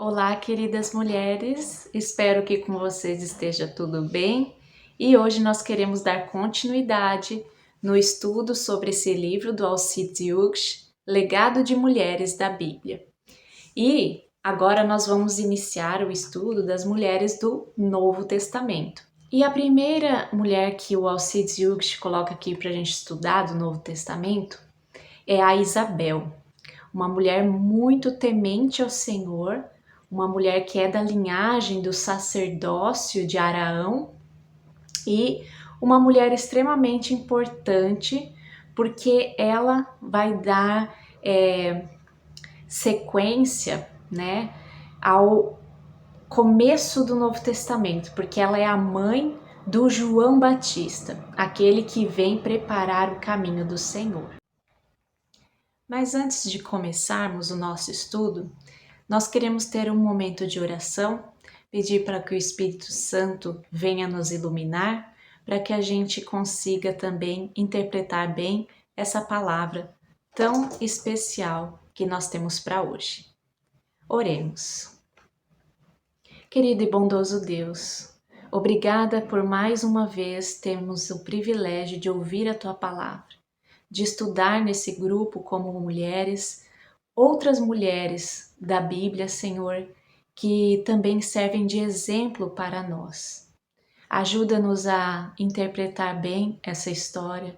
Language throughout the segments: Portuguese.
Olá, queridas mulheres, espero que com vocês esteja tudo bem e hoje nós queremos dar continuidade no estudo sobre esse livro do Alcide Hughes, Legado de Mulheres da Bíblia. E agora nós vamos iniciar o estudo das mulheres do Novo Testamento. E a primeira mulher que o Alcide Hughes coloca aqui para a gente estudar do Novo Testamento é a Isabel, uma mulher muito temente ao Senhor, uma mulher que é da linhagem do sacerdócio de Araão e uma mulher extremamente importante porque ela vai dar sequência, né, ao começo do Novo Testamento, porque ela é a mãe do João Batista, aquele que vem preparar o caminho do Senhor. Mas antes de começarmos o nosso estudo, nós queremos ter um momento de oração, pedir para que o Espírito Santo venha nos iluminar, para que a gente consiga também interpretar bem essa palavra tão especial que nós temos para hoje. Oremos. Querido e bondoso Deus, obrigada por mais uma vez termos o privilégio de ouvir a Tua palavra, de estudar nesse grupo como mulheres, outras mulheres da Bíblia, Senhor, que também servem de exemplo para nós. Ajuda-nos a interpretar bem essa história,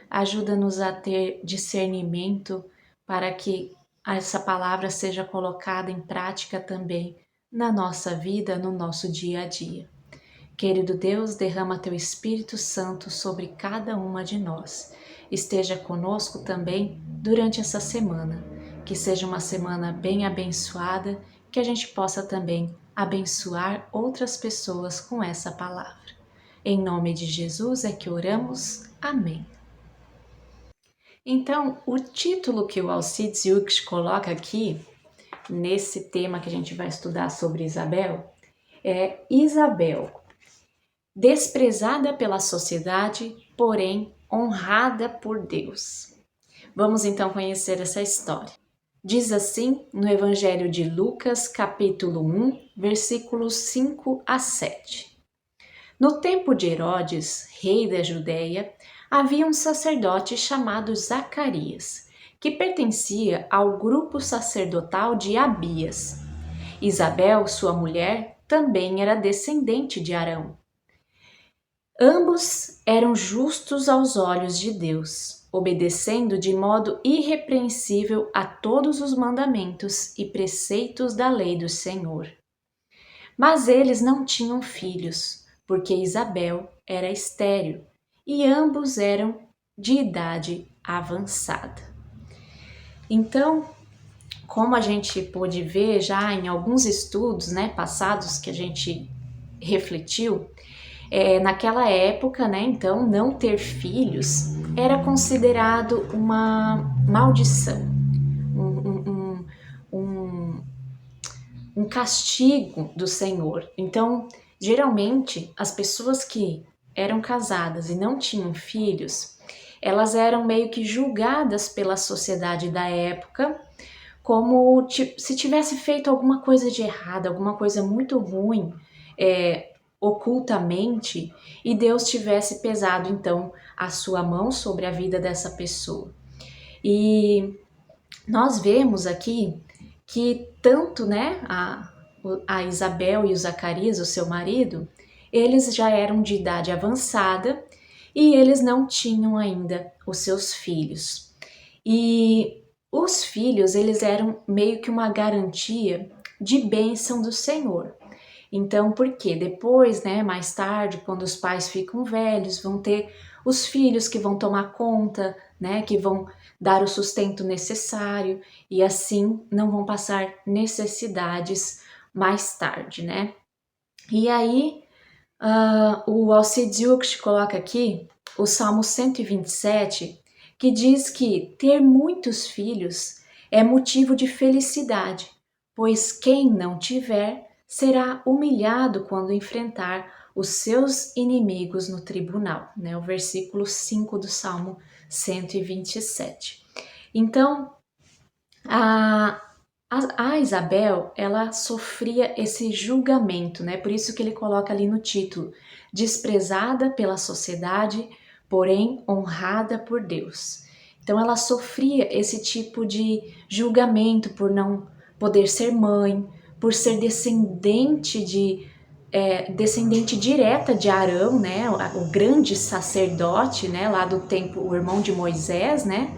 ajuda-nos a ter discernimento para que essa palavra seja colocada em prática também na nossa vida, no nosso dia a dia. Querido Deus, derrama Teu Espírito Santo sobre cada uma de nós. Esteja conosco também durante essa semana. Que seja uma semana bem abençoada, que a gente possa também abençoar outras pessoas com essa palavra. Em nome de Jesus é que oramos. Amém. Então, o título que o Alcide Hughes coloca aqui, nesse tema que a gente vai estudar sobre Isabel, é Isabel, desprezada pela sociedade, porém honrada por Deus. Vamos então conhecer essa história. Diz assim no Evangelho de Lucas, capítulo 1, versículos 5 a 7. No tempo de Herodes, rei da Judéia, havia um sacerdote chamado Zacarias, que pertencia ao grupo sacerdotal de Abias. Isabel, sua mulher, também era descendente de Arão. Ambos eram justos aos olhos de Deus, obedecendo de modo irrepreensível a todos os mandamentos e preceitos da lei do Senhor. Mas eles não tinham filhos, porque Isabel era estéril e ambos eram de idade avançada. Então, como a gente pôde ver já em alguns estudos, passados que a gente refletiu, naquela época, então, não ter filhos era considerado uma maldição, um castigo do Senhor. Então, geralmente, as pessoas que eram casadas e não tinham filhos, elas eram meio que julgadas pela sociedade da época como se tivesse feito alguma coisa de errado, alguma coisa muito ruim, ocultamente, e Deus tivesse pesado então a sua mão sobre a vida dessa pessoa. E nós vemos aqui que tanto a Isabel e o Zacarias, o seu marido, eles já eram de idade avançada e eles não tinham ainda os seus filhos. E os filhos, eles eram meio que uma garantia de bênção do Senhor. Então, por quê? Depois, mais tarde, quando os pais ficam velhos, vão ter os filhos que vão tomar conta, que vão dar o sustento necessário e assim não vão passar necessidades mais tarde, E aí, o Alcide Hughes coloca aqui o Salmo 127, que diz que ter muitos filhos é motivo de felicidade, pois quem não tiver será humilhado quando enfrentar os seus inimigos no tribunal, o versículo 5 do Salmo 127. Então, A Isabel, ela sofria esse julgamento, né? Por isso que ele coloca ali no título, desprezada pela sociedade, porém honrada por Deus. Então ela sofria esse tipo de julgamento por não poder ser mãe, por ser descendente direta de Arão, né? O grande sacerdote, né? Lá do tempo, o irmão de Moisés, né?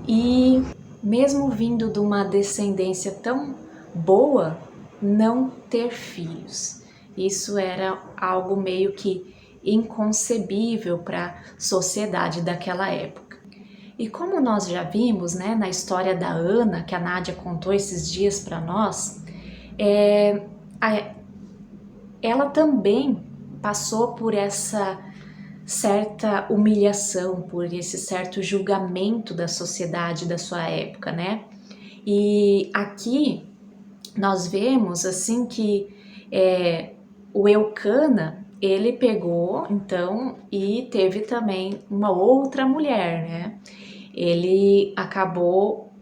E mesmo vindo de uma descendência tão boa, não ter filhos. Isso era algo meio que inconcebível para a sociedade daquela época. E como nós já vimos, né, na história da Ana, que a Nádia contou esses dias para nós, é, ela também passou por essa certa humilhação, por esse certo julgamento da sociedade da sua época, né? E aqui nós vemos assim que o Eucana, ele pegou então e teve também uma outra mulher, né? Ele acabou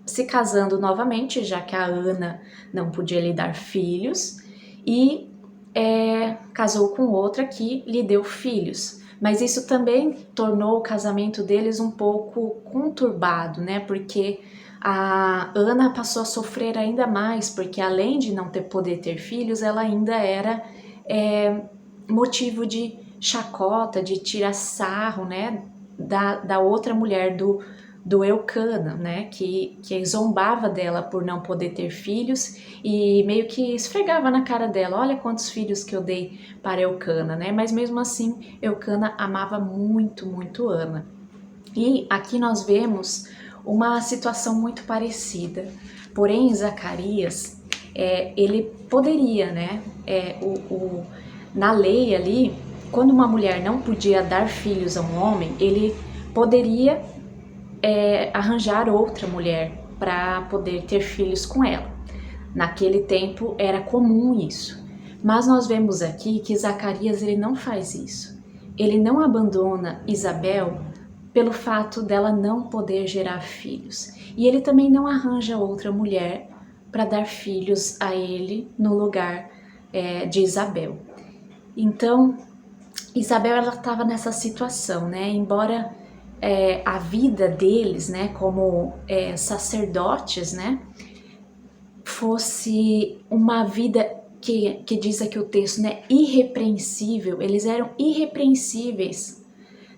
se casando novamente, já que a Ana não podia lhe dar filhos, e casou com outra que lhe deu filhos. Mas isso também tornou o casamento deles um pouco conturbado, né? Porque a Ana passou a sofrer ainda mais, porque além de não poder ter filhos, ela ainda era motivo de chacota, de tirar sarro, né? Da outra mulher do Eucana, né, que zombava dela por não poder ter filhos e meio que esfregava na cara dela, olha quantos filhos que eu dei para Eucana, né, mas mesmo assim Eucana amava muito, muito Ana. E aqui nós vemos uma situação muito parecida, porém Zacarias, ele poderia, né, na lei ali, quando uma mulher não podia dar filhos a um homem, ele poderia arranjar outra mulher para poder ter filhos com ela. Naquele tempo era comum isso. Mas nós vemos aqui que Zacarias ele não faz isso. Ele não abandona Isabel pelo fato dela não poder gerar filhos. E ele também não arranja outra mulher para dar filhos a ele no lugar de Isabel. Então, Isabel ela estava nessa situação, né? Embora a vida deles, né, como sacerdotes, né, fosse uma vida que diz aqui o texto, né, irrepreensível. Eles eram irrepreensíveis.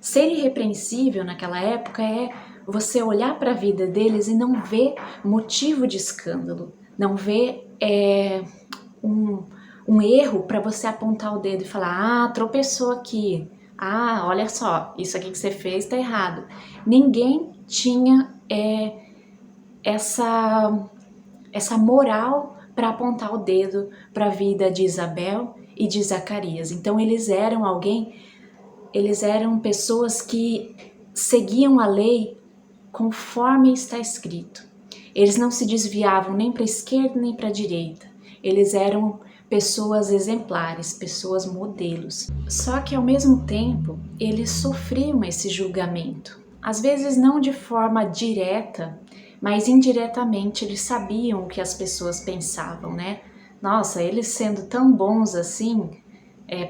Ser irrepreensível naquela época é você olhar para a vida deles e não ver motivo de escândalo, não ver um erro para você apontar o dedo e falar, tropeçou aqui, olha só, isso aqui que você fez tá errado. Ninguém tinha essa moral para apontar o dedo para a vida de Isabel e de Zacarias. Então eles eram pessoas que seguiam a lei conforme está escrito. Eles não se desviavam nem para a esquerda nem para a direita. Eles eram pessoas exemplares, pessoas modelos. Só que ao mesmo tempo, eles sofriam esse julgamento. Às vezes não de forma direta, mas indiretamente eles sabiam o que as pessoas pensavam, né? Nossa, eles sendo tão bons assim,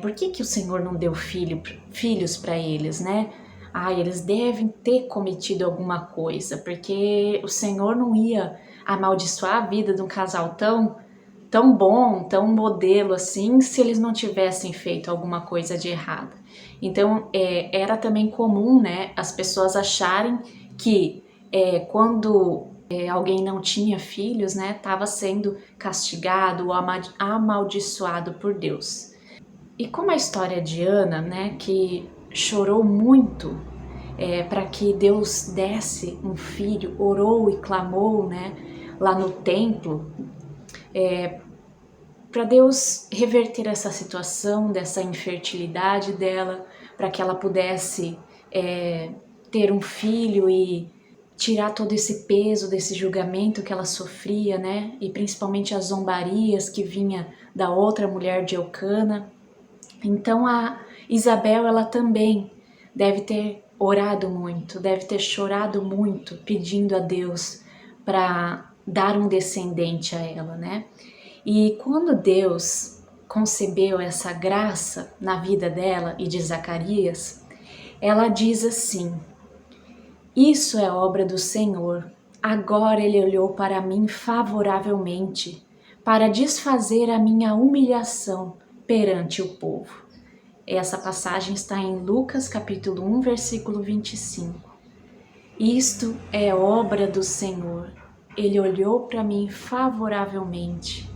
por que o Senhor não deu filhos para eles, né? Eles devem ter cometido alguma coisa, porque o Senhor não ia amaldiçoar a vida de um casal tão bom, tão modelo assim, se eles não tivessem feito alguma coisa de errado. Então, era também comum, né, as pessoas acharem que quando alguém não tinha filhos, né, estava sendo castigado ou amaldiçoado por Deus. E como a história de Ana, né, que chorou muito para que Deus desse um filho, orou e clamou, né, lá no templo, para Deus reverter essa situação dessa infertilidade dela, para que ela pudesse ter um filho e tirar todo esse peso desse julgamento que ela sofria, né? E principalmente as zombarias que vinha da outra mulher de Eucana. Então a Isabel, ela também deve ter orado muito, deve ter chorado muito, pedindo a Deus para dar um descendente a ela, né? E quando Deus concebeu essa graça na vida dela e de Zacarias, ela diz assim: isso é obra do Senhor. Agora ele olhou para mim favoravelmente, para desfazer a minha humilhação perante o povo. Essa passagem está em Lucas capítulo 1, versículo 25. Isto é obra do Senhor. Ele olhou para mim favoravelmente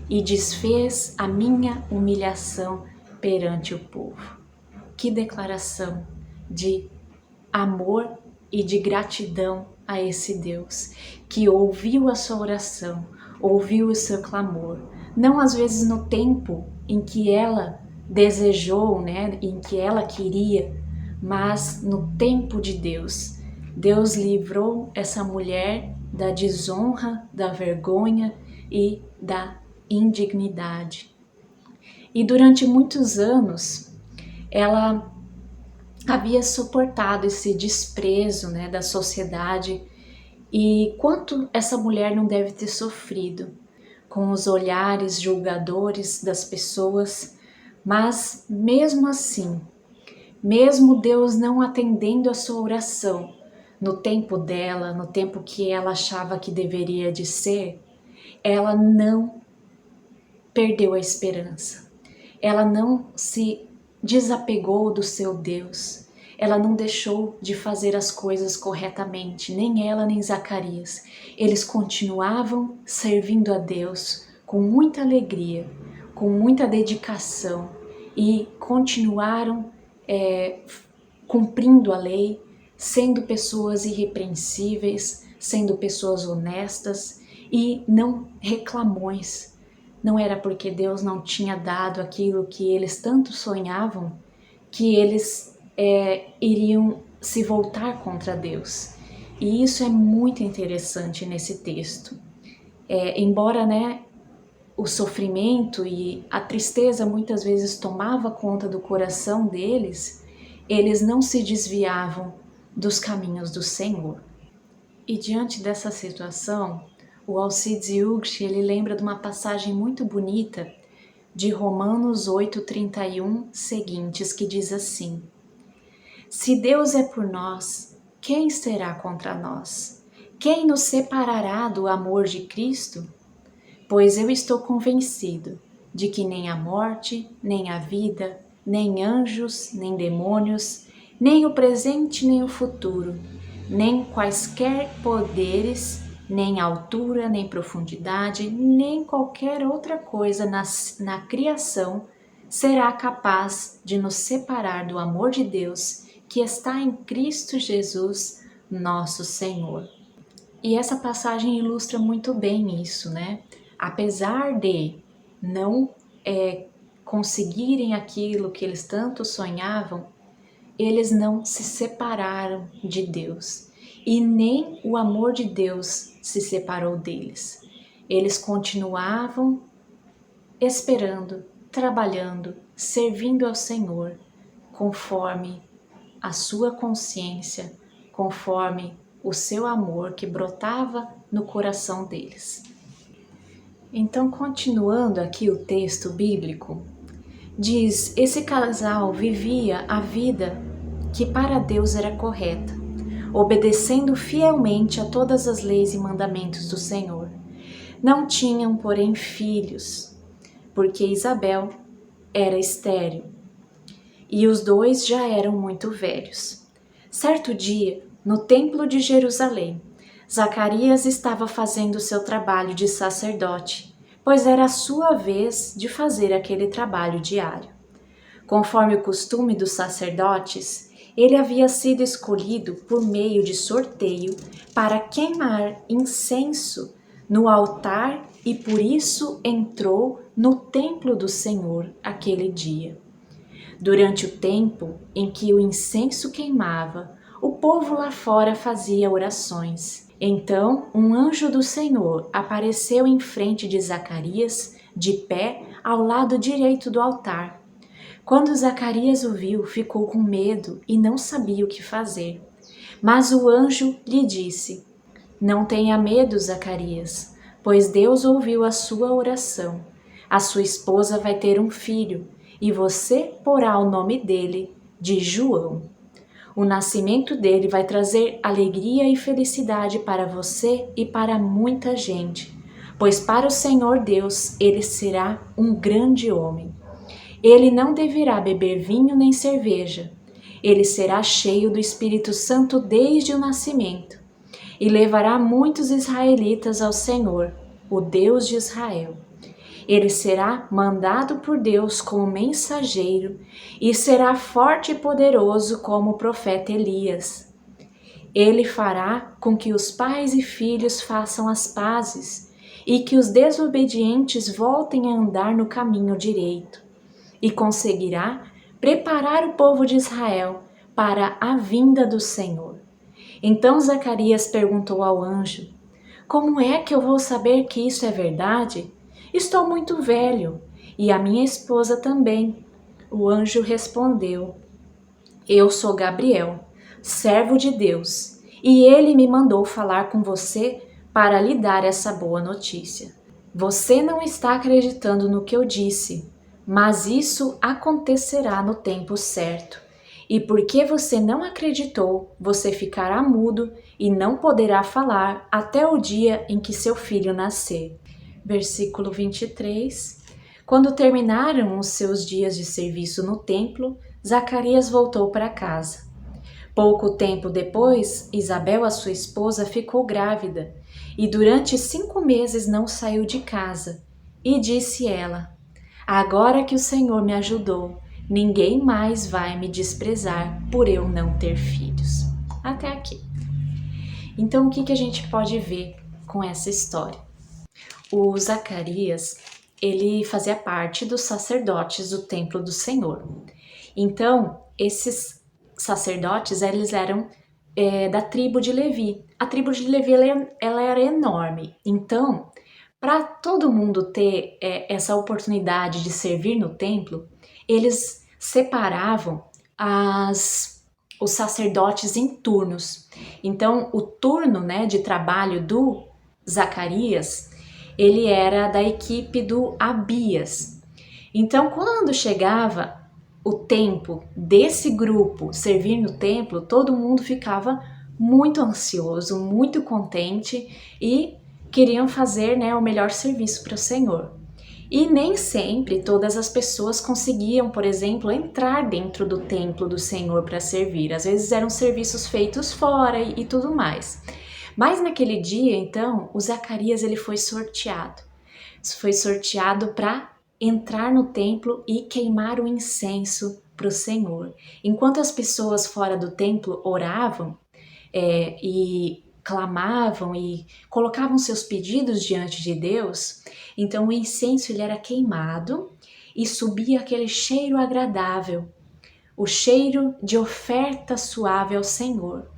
e desfez a minha humilhação perante o povo. Que declaração de amor e de gratidão a esse Deus que ouviu a sua oração, ouviu o seu clamor, não às vezes no tempo em que ela desejou, né, em que ela queria, mas no tempo de Deus. Deus livrou essa mulher da desonra, da vergonha e da indignidade. E durante muitos anos, ela havia suportado esse desprezo, né, da sociedade. E quanto essa mulher não deve ter sofrido com os olhares julgadores das pessoas, mas mesmo assim, mesmo Deus não atendendo a sua oração no tempo dela, no tempo que ela achava que deveria de ser, ela não perdeu a esperança. Ela não se desapegou do seu Deus. Ela não deixou de fazer as coisas corretamente, nem ela nem Zacarias. Eles continuavam servindo a Deus com muita alegria, com muita dedicação e continuaram cumprindo a lei, sendo pessoas irrepreensíveis, sendo pessoas honestas e não reclamões. Não era porque Deus não tinha dado aquilo que eles tanto sonhavam que eles iriam se voltar contra Deus. E isso é muito interessante nesse texto. Embora, né, o sofrimento e a tristeza muitas vezes tomava conta do coração deles, eles não se desviavam dos caminhos do Senhor. E diante dessa situação, o Alcides Yugshi, ele lembra de uma passagem muito bonita de Romanos 8:31 seguintes, que diz assim: se Deus é por nós, quem será contra nós? Quem nos separará do amor de Cristo? Pois eu estou convencido de que nem a morte, nem a vida, nem anjos, nem demônios, nem o presente, nem o futuro, nem quaisquer poderes, nem altura, nem profundidade, nem qualquer outra coisa na criação será capaz de nos separar do amor de Deus que está em Cristo Jesus, nosso Senhor. E essa passagem ilustra muito bem isso, né? Apesar de não conseguirem aquilo que eles tanto sonhavam, eles não se separaram de Deus. E nem o amor de Deus se separou deles. Eles continuavam esperando, trabalhando, servindo ao Senhor, conforme a sua consciência, conforme o seu amor que brotava no coração deles. Então, continuando aqui o texto bíblico, diz: esse casal vivia a vida que para Deus era correta, obedecendo fielmente a todas as leis e mandamentos do Senhor. Não tinham, porém, filhos, porque Isabel era estéril e os dois já eram muito velhos. Certo dia, no templo de Jerusalém, Zacarias estava fazendo seu trabalho de sacerdote, pois era a sua vez de fazer aquele trabalho diário. Conforme o costume dos sacerdotes, ele havia sido escolhido por meio de sorteio para queimar incenso no altar e por isso entrou no templo do Senhor aquele dia. Durante o tempo em que o incenso queimava, o povo lá fora fazia orações. Então, um anjo do Senhor apareceu em frente de Zacarias, de pé ao lado direito do altar. Quando Zacarias o viu, ficou com medo e não sabia o que fazer. Mas o anjo lhe disse: Não tenha medo, Zacarias, pois Deus ouviu a sua oração. A sua esposa vai ter um filho, e você porá o nome dele de João. O nascimento dele vai trazer alegria e felicidade para você e para muita gente, pois para o Senhor Deus ele será um grande homem. Ele não deverá beber vinho nem cerveja. Ele será cheio do Espírito Santo desde o nascimento e levará muitos israelitas ao Senhor, o Deus de Israel. Ele será mandado por Deus como mensageiro e será forte e poderoso como o profeta Elias. Ele fará com que os pais e filhos façam as pazes e que os desobedientes voltem a andar no caminho direito, e conseguirá preparar o povo de Israel para a vinda do Senhor. Então Zacarias perguntou ao anjo: Como é que eu vou saber que isso é verdade? Estou muito velho e a minha esposa também. O anjo respondeu: Eu sou Gabriel, servo de Deus, e ele me mandou falar com você para lhe dar essa boa notícia. Você não está acreditando no que eu disse, mas isso acontecerá no tempo certo. E porque você não acreditou, você ficará mudo e não poderá falar até o dia em que seu filho nascer. Versículo 23. Quando terminaram os seus dias de serviço no templo, Zacarias voltou para casa. Pouco tempo depois, Isabel, a sua esposa, ficou grávida e durante 5 meses não saiu de casa. E disse ela: Agora que o Senhor me ajudou, ninguém mais vai me desprezar por eu não ter filhos. Até aqui. Então, o que a gente pode ver com essa história? O Zacarias, ele fazia parte dos sacerdotes do templo do Senhor. Então, esses sacerdotes, eles eram da tribo de Levi. A tribo de Levi, ela era enorme. Então, para todo mundo ter essa oportunidade de servir no templo, eles separavam os sacerdotes em turnos. Então, o turno, né, de trabalho do Zacarias, ele era da equipe do Abias. Então, quando chegava o tempo desse grupo servir no templo, todo mundo ficava muito ansioso, muito contente e queriam fazer, né, o melhor serviço para o Senhor. E nem sempre todas as pessoas conseguiam, por exemplo, entrar dentro do templo do Senhor para servir. Às vezes eram serviços feitos fora e tudo mais. Mas naquele dia, então, o Zacarias ele foi sorteado. Foi sorteado para entrar no templo e queimar o incenso para o Senhor. Enquanto as pessoas fora do templo oravam e clamavam e colocavam seus pedidos diante de Deus, então o incenso ele era queimado e subia aquele cheiro agradável, o cheiro de oferta suave ao Senhor.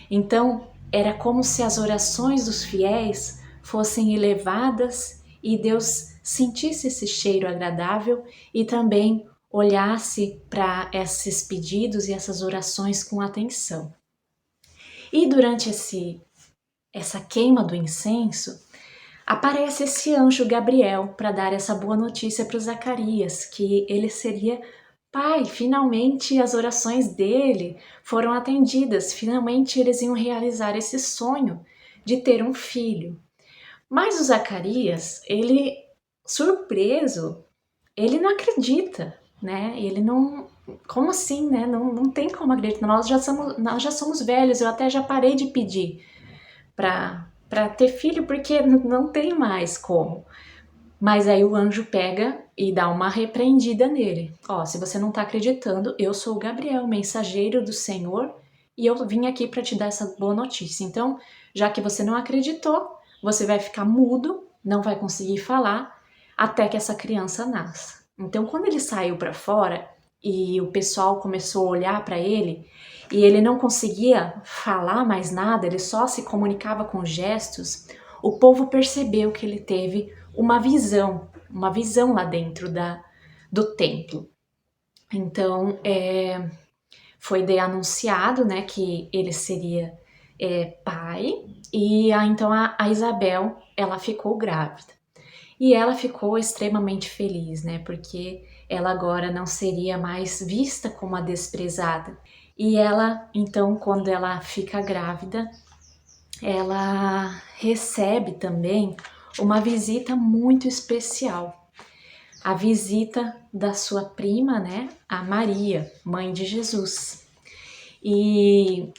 Então era como se as orações dos fiéis fossem elevadas e Deus sentisse esse cheiro agradável e também olhasse para esses pedidos e essas orações com atenção. E durante essa queima do incenso, aparece esse anjo Gabriel para dar essa boa notícia para Zacarias, que ele seria pai. Finalmente as orações dele foram atendidas, finalmente eles iam realizar esse sonho de ter um filho. Mas o Zacarias, ele, surpreso, ele não acredita, né? Ele não... Como assim, né? Não tem como acreditar. Nós já somos velhos, eu até já parei de pedir para ter filho, porque não tem mais como. Mas aí o anjo pega e dá uma repreendida nele. Ó, se você não tá acreditando, eu sou o Gabriel, mensageiro do Senhor, e eu vim aqui para te dar essa boa notícia. Então, já que você não acreditou, você vai ficar mudo, não vai conseguir falar, até que essa criança nasça. Então, quando ele saiu para fora e o pessoal começou a olhar para ele, e ele não conseguia falar mais nada, ele só se comunicava com gestos, o povo percebeu que ele teve uma visão lá dentro do templo. Então, foi anunciado, né, que ele seria pai, e então a Isabel, ela ficou grávida. E ela ficou extremamente feliz, né? Porque ela agora não seria mais vista como a desprezada. E ela, então, quando ela fica grávida, ela recebe também uma visita muito especial. A visita da sua prima, né? A Maria, mãe de Jesus. E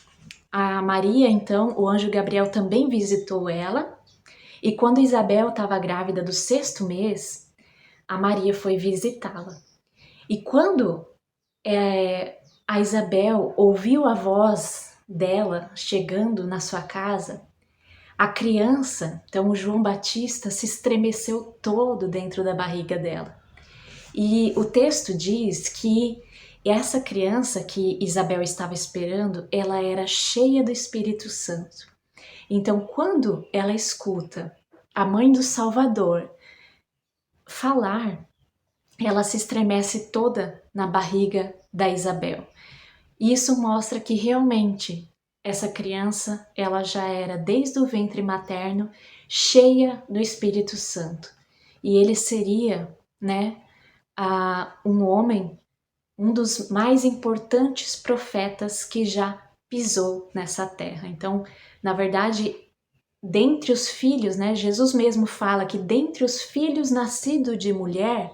a Maria, então, o anjo Gabriel também visitou ela. E quando Isabel estava grávida do 6º mês, a Maria foi visitá-la. E quando a Isabel ouviu a voz dela chegando na sua casa, a criança, então o João Batista, se estremeceu todo dentro da barriga dela. E o texto diz que essa criança que Isabel estava esperando, ela era cheia do Espírito Santo. Então, quando ela escuta a mãe do Salvador falar, ela se estremece toda na barriga da Isabel. Isso mostra que realmente essa criança, ela já era desde o ventre materno cheia do Espírito Santo. E ele seria, né, um homem, um dos mais importantes profetas que já pisou nessa terra. Então, na verdade, dentre os filhos, né, Jesus mesmo fala que dentre os filhos nascidos de mulher,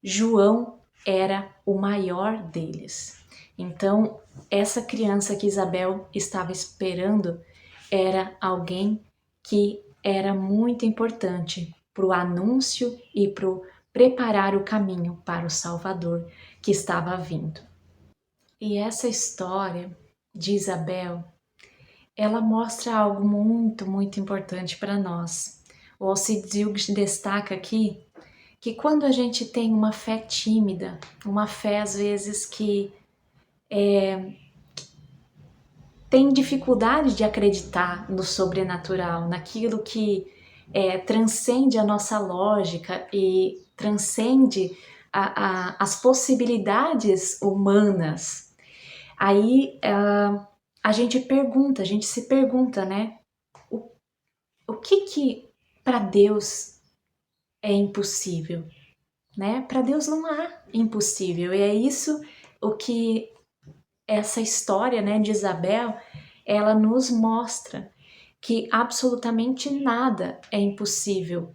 João era o maior deles. Então, essa criança que Isabel estava esperando era alguém que era muito importante para o anúncio e para preparar o caminho para o Salvador que estava vindo. E essa história de Isabel, ela mostra algo muito, muito importante para nós. O Alcides Hughes destaca aqui que quando a gente tem uma fé tímida, uma fé às vezes que tem dificuldade de acreditar no sobrenatural, naquilo que transcende a nossa lógica e transcende as possibilidades humanas, aí a gente pergunta, a gente se pergunta, né? O que para Deus é impossível? Né? Para Deus não há impossível. E é isso o que essa história, né, de Isabel, ela nos mostra que absolutamente nada é impossível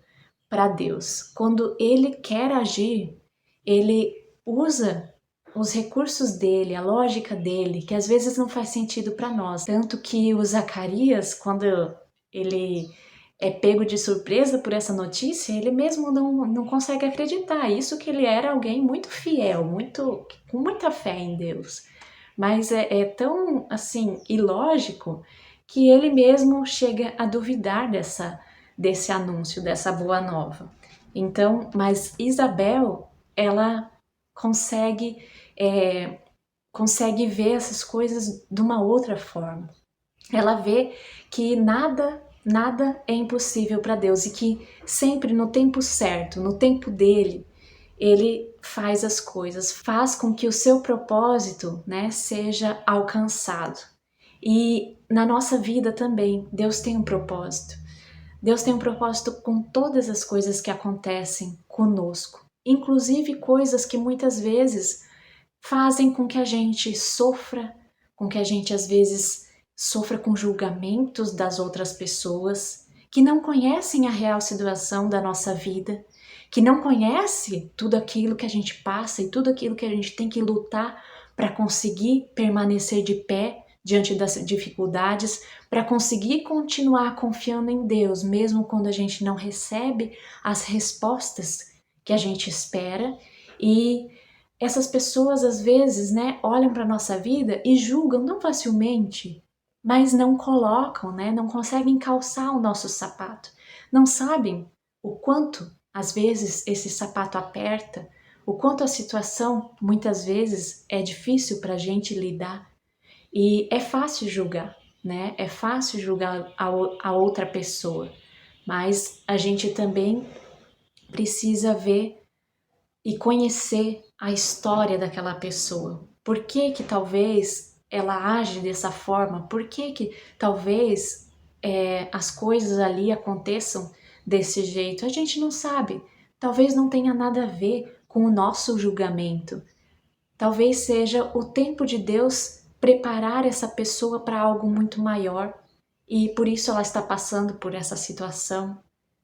para Deus. Quando ele quer agir, ele usa os recursos dele, a lógica dele, que às vezes não faz sentido para nós. Tanto que o Zacarias, quando ele é pego de surpresa por essa notícia, ele mesmo não consegue acreditar. Isso que ele era alguém muito fiel, com muita fé em Deus. Mas é tão, assim, ilógico que ele mesmo chega a duvidar desse anúncio, dessa boa nova. Então, mas Isabel, ela consegue, consegue ver essas coisas de uma outra forma. Ela vê que nada é impossível para Deus e que sempre no tempo certo, no tempo dele, ele faz as coisas, faz com que o seu propósito, né, seja alcançado. E na nossa vida também, Deus tem um propósito. Deus tem um propósito com todas as coisas que acontecem conosco, inclusive coisas que muitas vezes fazem com que a gente sofra, com que a gente às vezes sofra com julgamentos das outras pessoas, que não conhecem a real situação da nossa vida, que não conhece tudo aquilo que a gente passa e tudo aquilo que a gente tem que lutar para conseguir permanecer de pé diante das dificuldades, para conseguir continuar confiando em Deus, mesmo quando a gente não recebe as respostas que a gente espera. E essas pessoas às vezes, né, olham para nossa vida e julgam tão facilmente, mas não colocam, né, não conseguem calçar o nosso sapato. Não sabem o quanto às vezes esse sapato aperta, o quanto a situação muitas vezes é difícil para a gente lidar. E é fácil julgar, né? É fácil julgar a outra pessoa, mas a gente também precisa ver e conhecer a história daquela pessoa. Por que que talvez ela age dessa forma? Por que que talvez as coisas ali aconteçam desse jeito? A gente não sabe. Talvez não tenha nada a ver com o nosso julgamento. Talvez seja o tempo de Deus preparar essa pessoa para algo muito maior e por isso ela está passando por essa situação,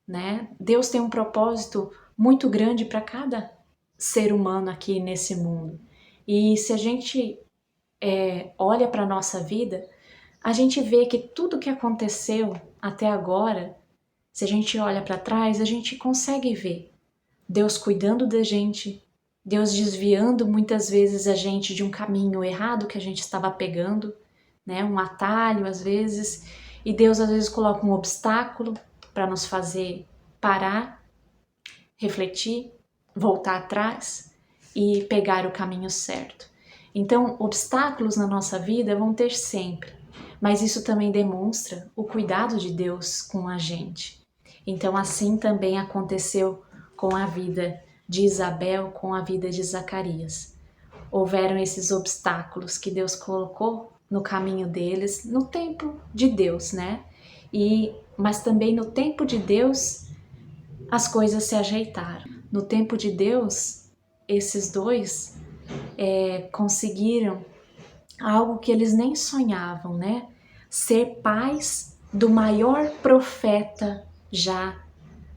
né? Deus tem um propósito muito grande para cada ser humano aqui nesse mundo. E se a gente olha para a nossa vida, a gente vê que tudo que aconteceu até agora, se a gente olha para trás, a gente consegue ver Deus cuidando da gente, Deus desviando muitas vezes a gente de um caminho errado que a gente estava pegando, né? Um atalho às vezes, e Deus às vezes coloca um obstáculo para nos fazer parar, refletir, voltar atrás e pegar o caminho certo. Então, obstáculos na nossa vida vão ter sempre, mas isso também demonstra o cuidado de Deus com a gente. Então, assim também aconteceu com a vida de Isabel, com a vida de Zacarias. Houveram esses obstáculos que Deus colocou no caminho deles, no tempo de Deus, né? Mas também no tempo de Deus, as coisas se ajeitaram. No tempo de Deus, esses dois conseguiram algo que eles nem sonhavam, né? Ser pais do maior profeta já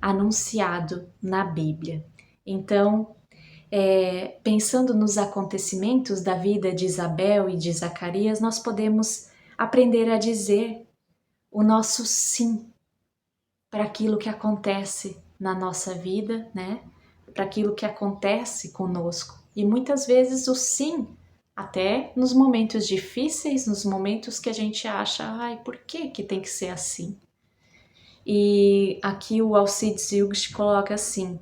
anunciado na Bíblia. Então, pensando nos acontecimentos da vida de Isabel e de Zacarias, nós podemos aprender a dizer o nosso sim para aquilo que acontece na nossa vida, né? Para aquilo que acontece conosco. E muitas vezes o sim, até nos momentos difíceis, nos momentos que a gente acha, ai, por que que tem que ser assim? E aqui o Alcides Ilgst coloca assim: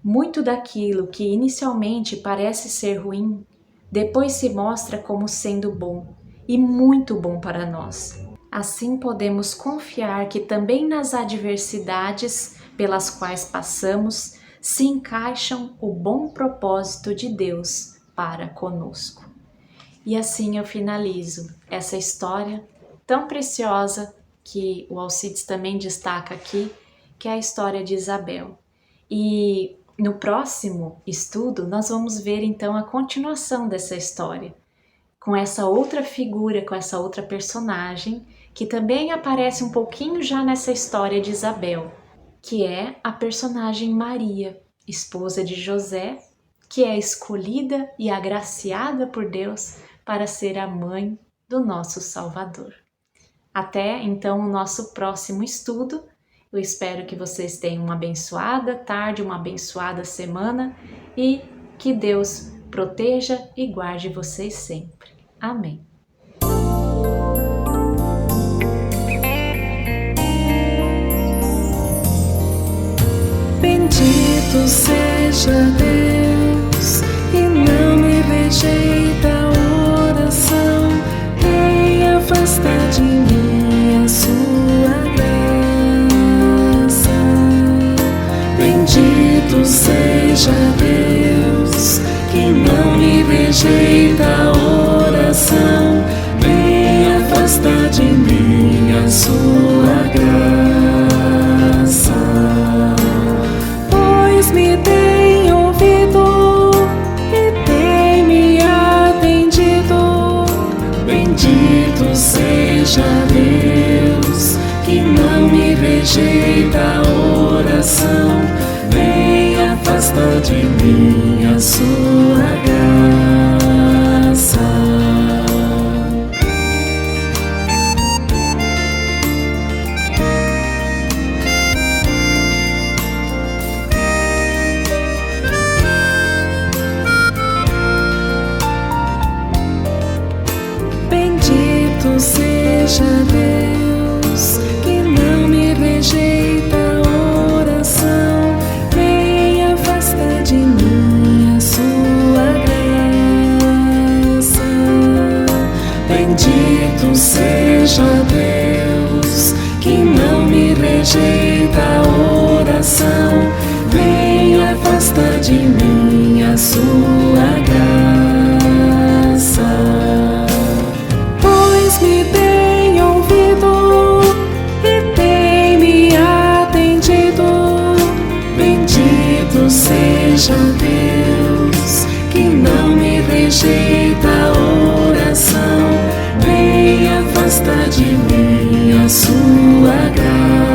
muito daquilo que inicialmente parece ser ruim, depois se mostra como sendo bom, e muito bom para nós. Assim podemos confiar que também nas adversidades pelas quais passamos se encaixam o bom propósito de Deus para conosco. E assim eu finalizo essa história tão preciosa que o Alcides também destaca aqui, que é a história de Isabel. E no próximo estudo nós vamos ver então a continuação dessa história, com essa outra figura, com essa outra personagem, que também aparece um pouquinho já nessa história de Isabel, que é a personagem Maria, esposa de José, que é escolhida e agraciada por Deus para ser a mãe do nosso Salvador. Até então o nosso próximo estudo. Eu espero que vocês tenham uma abençoada tarde, uma abençoada semana e que Deus proteja e guarde vocês sempre. Amém. Bendito seja Deus que não me rejeita a oração, nem afasta de mim a sua graça. Bendito seja Deus que não me rejeita a oração, nem afasta de mim a sua graça. Pois me tem ouvido e tem me atendido. Bendito seja Deus que não me rejeita a oração, nem afasta de mim a sua graça. Bendito seja Deus que não me rejeita a oração, nem afasta de mim a sua graça. Bendito seja Deus que não me rejeita a oração, nem afasta de mim a sua graça. seja Deus, que não me rejeita a oração. Vem, afasta de mim a sua graça.